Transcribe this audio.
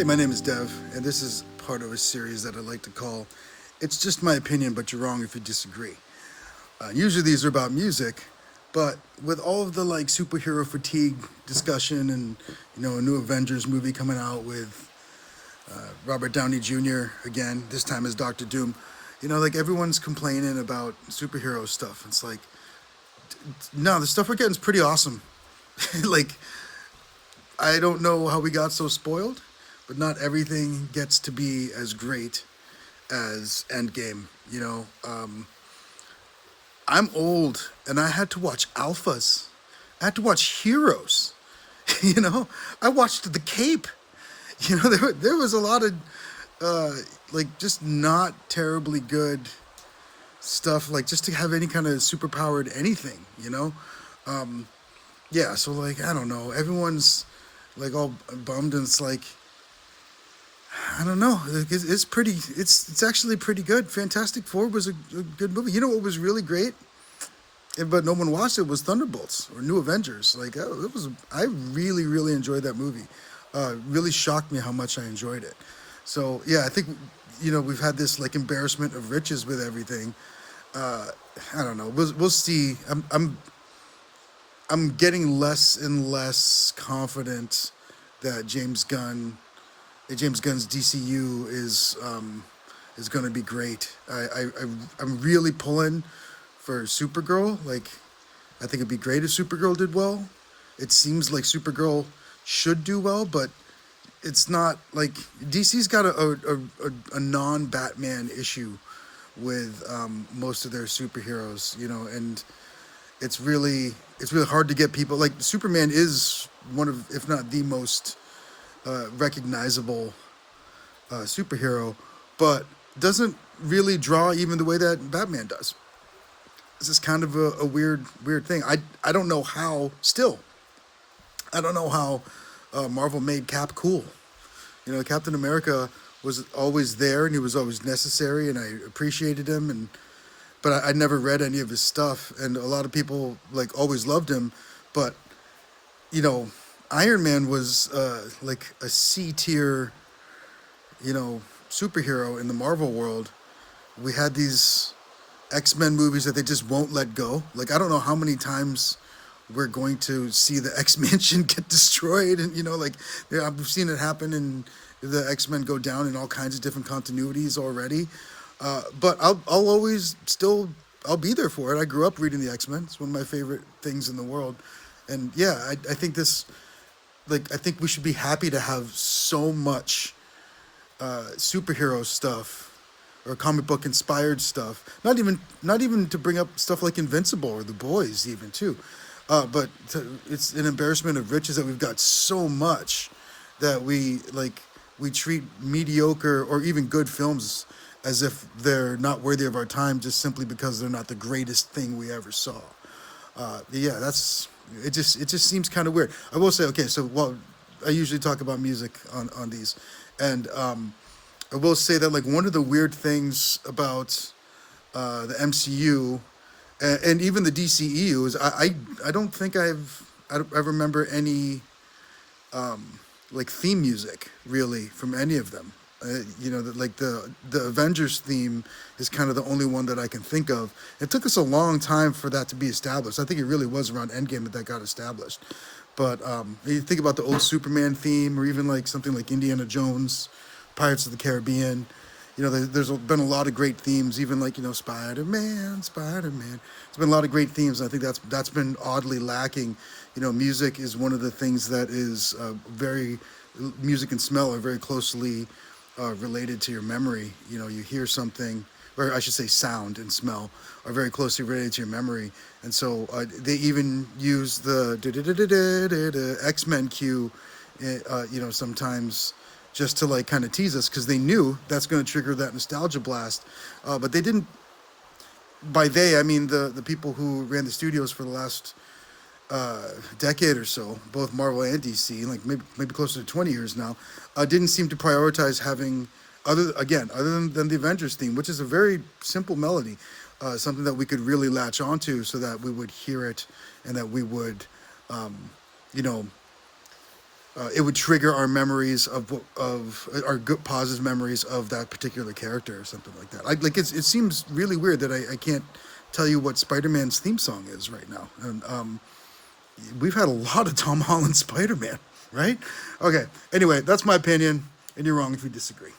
Hey, my name is Dev, and this is part of a series that I like to call It's Just My Opinion, but You're Wrong If You Disagree. Usually these are about music, but with all of the like superhero fatigue discussion and a new Avengers movie coming out with Robert Downey Jr. again, this time as Doctor Doom, like everyone's complaining about superhero stuff. It's like, no, the stuff we're getting is pretty awesome. Like, I don't know how we got so spoiled, but not everything gets to be as great as Endgame. I'm old and I had to watch Alphas. I had to watch Heroes. you know, I watched The Cape. There was a lot of like just not terribly good stuff. Like just to have any kind of superpowered anything. Yeah. So like I don't know. Everyone's like all bummed and it's like I don't know. It's pretty. It's actually pretty good. Fantastic Four was a good movie. You know what was really great, but no one watched it was Thunderbolts or New Avengers. Like it was. I really enjoyed that movie. Really shocked me how much I enjoyed it. So yeah, I think we've had this like embarrassment of riches with everything. I don't know. We'll see. I'm getting less and less confident that James Gunn's DCU is going to be great. I'm really pulling for Supergirl. Like, I think it'd be great if Supergirl did well. It seems like Supergirl should do well, but it's not like DC's got a non-Batman issue with most of their superheroes, and it's really hard to get people like Superman is one of, if not the most recognizable superhero, but doesn't really draw even the way that Batman does. This is kind of a weird thing. I don't know how. Still, I don't know how Marvel made Cap cool. Captain America was always there and he was always necessary, and I appreciated him. But I never read any of his stuff, and a lot of people like always loved him, but you know Iron Man was like a C tier, superhero in the Marvel world. We had these X-Men movies that they just won't let go. Like I don't know how many times we're going to see the X-Mansion get destroyed, and yeah, I've seen it happen and the X-Men go down in all kinds of different continuities already. But I'll always still I'll be there for it. I grew up reading the X-Men. It's one of my favorite things in the world, and yeah, I think this. Like I think we should be happy to have so much superhero stuff or comic book inspired stuff. Not even to bring up stuff like Invincible or The Boys even too, it's an embarrassment of riches that we've got so much that we treat mediocre or even good films as if they're not worthy of our time just simply because they're not the greatest thing we ever saw. Yeah, it just seems kind of weird. I will say, okay, so I usually talk about music on these, and I will say that like one of the weird things about the MCU and even the DCEU is I don't think I remember any like theme music really from any of them. Like the Avengers theme is kind of the only one that I can think of. It took us a long time for that to be established. I think it really was around Endgame that got established. But you think about the old Superman theme, or even like something like Indiana Jones, Pirates of the Caribbean. There's been a lot of great themes. Even like Spider-Man. It's been a lot of great themes. I think that's been oddly lacking. Music is one of the things that is music and smell are very closely related to your memory. You hear something, or I should say sound and smell are very closely related to your memory. And so they even use the X-Men cue, sometimes just to like kind of tease us because they knew that's going to trigger that nostalgia blast. But they didn't, by they, I mean the people who ran the studios for the last decade or so, both Marvel and DC, like maybe closer to 20 years now, didn't seem to prioritize having other than the Avengers theme, which is a very simple melody, something that we could really latch onto so that we would hear it and that we would, you know, it would trigger our memories of our good positive memories of that particular character or something like that. It seems really weird that I can't tell you what Spider-Man's theme song is right now, and we've had a lot of Tom Holland Spider-Man, right? Okay. Anyway, that's my opinion, and you're wrong if you disagree.